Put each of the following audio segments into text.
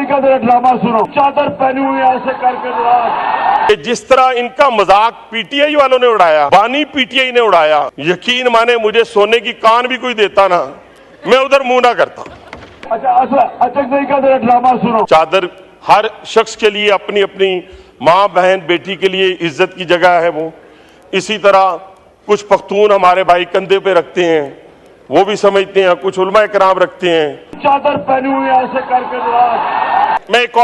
का जरा ड्रामा सुनो। चादर पहनी हुई ऐसे करके जरा। जिस तरह इनका मजाक पीटीआई वालों ने उड़ाया, बानी पीटीआई ने उड़ाया, यकीन माने मुझे सोने की कान भी कोई देता ना, मैं उधर मुंह ना करता। अच्छा अचक का जरा ड्रामा सुनो। चादर हर शख्स के लिए अपनी अपनी माँ बहन बेटी के लिए इज्जत की जगह है वो। इसी तरह कुछ पख्तून हमारे भाई कंधे पे रखते हैं, वो भी समझते हैं, कुछ उलमा इकराम रखते हैं। चादर पहनी हुई ऐसे करके जरा। मैं एक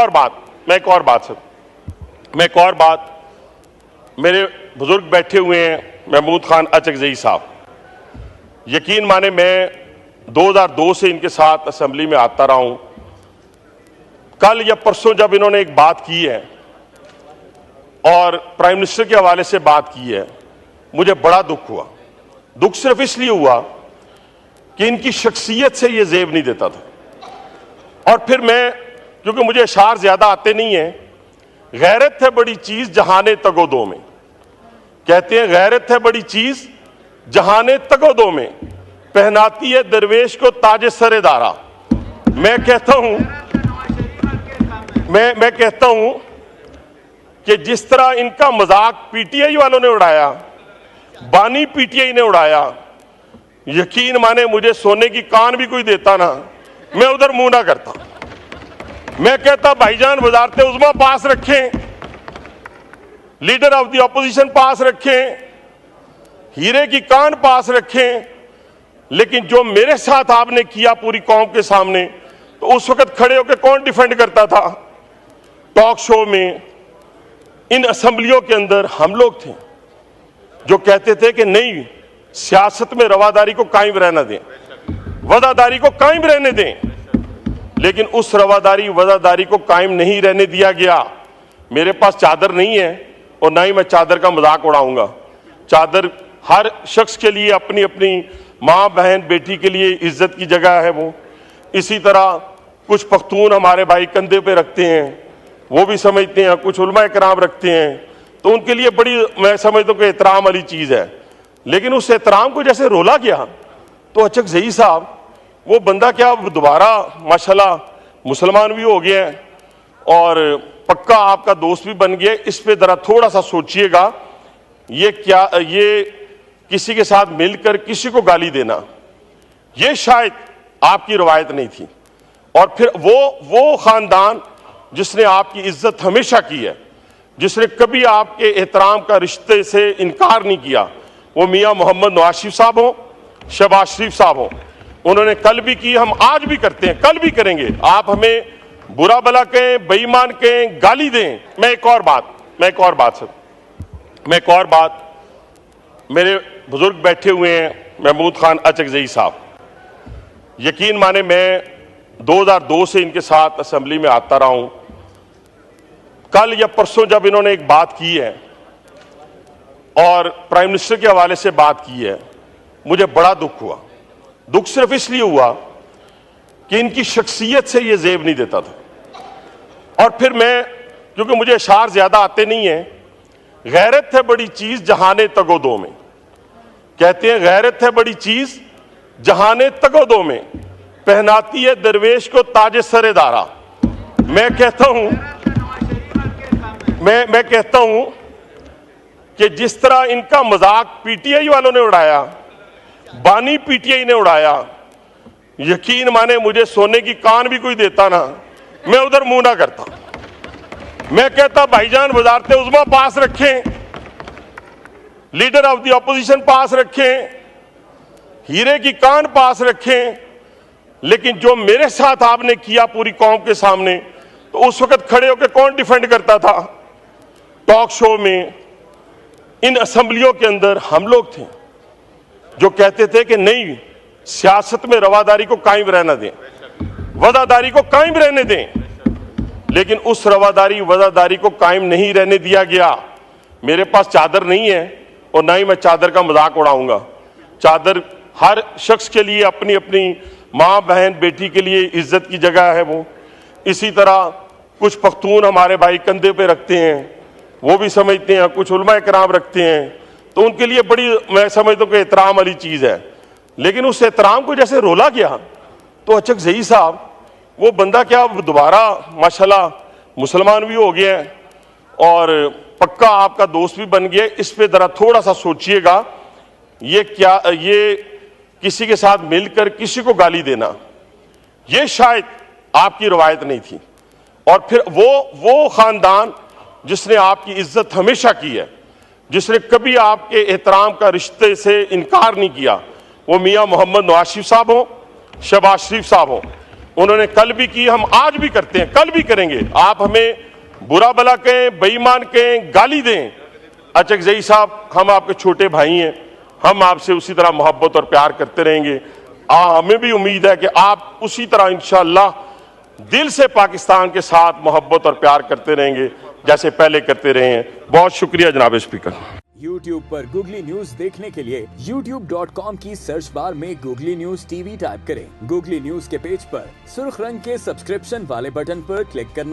और बात मेरे बुजुर्ग बैठे हुए हैं, महमूद खान अचकजई साहब, यकीन माने मैं 2002 से इनके साथ असेंबली में आता रहा हूं। कल या परसों जब इन्होंने एक बात की है और प्राइम मिनिस्टर के हवाले से बात की है, मुझे बड़ा दुख हुआ। दुख सिर्फ इसलिए हुआ कि इनकी शख्सियत से ये जेब नहीं देता था। और फिर मैं, क्योंकि मुझे अशार ज्यादा आते नहीं है, गैरत है बड़ी चीज जहाने तगोदो में, कहते हैं गैरत है बड़ी चीज जहाने तगोदो में, पहनाती है दरवेश को ताज सरेदारा। मैं कहता हूं कि जिस तरह इनका मजाक पीटीआई वालों ने उड़ाया, बानी पीटीआई ने उड़ाया, यकीन माने मुझे सोने की कान भी कोई देता ना, मैं उधर मुंह ना करता। मैं कहता भाईजान वजारत उज़्मा पास रखें, लीडर ऑफ द ऑपोजिशन पास रखें, हीरे की कान पास रखें, लेकिन जो मेरे साथ आपने किया पूरी कौम के सामने, तो उस वक्त खड़े होकर कौन डिफेंड करता था? टॉक शो में, इन असेंबलियों के अंदर हम लोग थे जो कहते थे कि नहीं, सियासत में रवादारी को कायम रहना दें, वफादारी को कायम रहने दें। लेकिन उस रवादारी वफादारी को कायम नहीं रहने दिया गया। मेरे पास चादर नहीं है और ना ही मैं चादर का मजाक उड़ाऊंगा। चादर हर शख्स के लिए अपनी अपनी माँ बहन बेटी के लिए इज्जत की जगह है वो। इसी तरह कुछ पख्तून हमारे भाई कंधे पे रखते हैं, वो भी समझते हैं, कुछ उलमा इकराम रखते हैं, तो उनके लिए बड़ी, मैं समझता हूँ कि एहतराम वाली चीज है। लेकिन उस एहतराम को जैसे रोला गया, तो अचकजई साहब वो बंदा क्या दोबारा माशाल्लाह मुसलमान भी हो गया है और पक्का आपका दोस्त भी बन गया। इस पे जरा थोड़ा सा सोचिएगा, ये किसी के साथ मिलकर किसी को गाली देना, ये शायद आपकी रवायत नहीं थी। और फिर वो खानदान जिसने आपकी इज्जत हमेशा की है, जिसने कभी आपके एहतराम का रिश्ते से इनकार नहीं किया, वो मियां मोहम्मद नवाज शरीफ साहब हो, शहबाज शरीफ साहब हो, उन्होंने कल भी की, हम आज भी करते हैं, कल भी करेंगे। आप हमें बुरा भला कहें, बेईमान कहें, गाली दें। मैं एक और बात मेरे बुजुर्ग बैठे हुए हैं, महमूद खान अचकजई साहब, यकीन माने मैं 2002 से इनके साथ असेंबली में आता रहा हूं। कल या परसों जब इन्होंने एक बात की है और प्राइम मिनिस्टर के हवाले से बात की है, मुझे बड़ा दुख हुआ। दुख सिर्फ इसलिए हुआ कि इनकी शख्सियत से ये जेब नहीं देता था। और फिर मैं, क्योंकि मुझे अशार ज्यादा आते नहीं है, गैरत है बड़ी चीज जहाने तगोदो में, कहते हैं गैरत है बड़ी चीज जहाने तगोदो में, पहनाती है दरवेश को ताज सरेदारा। मैं कहता हूं कि जिस तरह इनका मजाक पीटीआई वालों ने उड़ाया, बानी पीटीआई ने उड़ाया, यकीन माने मुझे सोने की कान भी कोई देता ना, मैं उधर मुंह ना करता। मैं कहता भाईजान वजारत उज़्मा पास रखें, लीडर ऑफ द ऑपोजिशन पास रखें, हीरे की कान पास रखें, लेकिन जो मेरे साथ आपने किया पूरी कौम के सामने, तो उस वक्त खड़े होकर कौन डिफेंड करता था? टॉक शो में, इन असेंबलियों के अंदर हम लोग थे जो कहते थे कि नहीं, सियासत में रवादारी को कायम रहना दें, वफादारी को कायम रहने दें। लेकिन उस रवादारी वफादारी को कायम नहीं रहने दिया गया। मेरे पास चादर नहीं है और ना ही मैं चादर का मजाक उड़ाऊंगा। चादर हर शख्स के लिए अपनी अपनी माँ बहन बेटी के लिए इज्जत की जगह है वो। इसी तरह कुछ पख्तून हमारे भाई कंधे पे रखते हैं, वो भी समझते हैं, कुछ उलमा इकराम रखते हैं, तो उनके लिए बड़ी, मैं समझता हूँ कि एहतराम वाली चीज है। लेकिन उस एहतराम को जैसे रोला गया, तो अचकजई साहब वो बंदा क्या अब दोबारा माशाल्लाह मुसलमान भी हो गया है और पक्का आपका दोस्त भी बन गया। इस पे जरा थोड़ा सा सोचिएगा, ये किसी के साथ मिलकर किसी को गाली देना, ये शायद आपकी रवायत नहीं थी। और फिर वो खानदान जिसने आपकी इज्जत हमेशा की है, जिसने कभी आपके एहतराम का रिश्ते से इनकार नहीं किया, वो मियां मोहम्मद नवाज शरीफ साहब हो, शहबाज शरीफ साहब हो। उन्होंने कल भी की, हम आज भी करते हैं, कल भी करेंगे। आप हमें बुरा भला कहें, बेईमान कहें, गाली दें, अचकजई साहब हम आपके छोटे भाई हैं, हम आपसे उसी तरह मोहब्बत और प्यार करते रहेंगे। हमें भी उम्मीद है कि आप उसी तरह इंशाअल्लाह दिल से पाकिस्तान के साथ मोहब्बत और प्यार करते रहेंगे जैसे पहले करते रहे हैं। बहुत शुक्रिया जनाब स्पीकर। YouTube पर गूगली न्यूज देखने के लिए youtube.com की सर्च बार में गूगली न्यूज TV टाइप करें। गूगली न्यूज के पेज पर सुर्ख रंग के सब्सक्रिप्शन वाले बटन पर क्लिक करना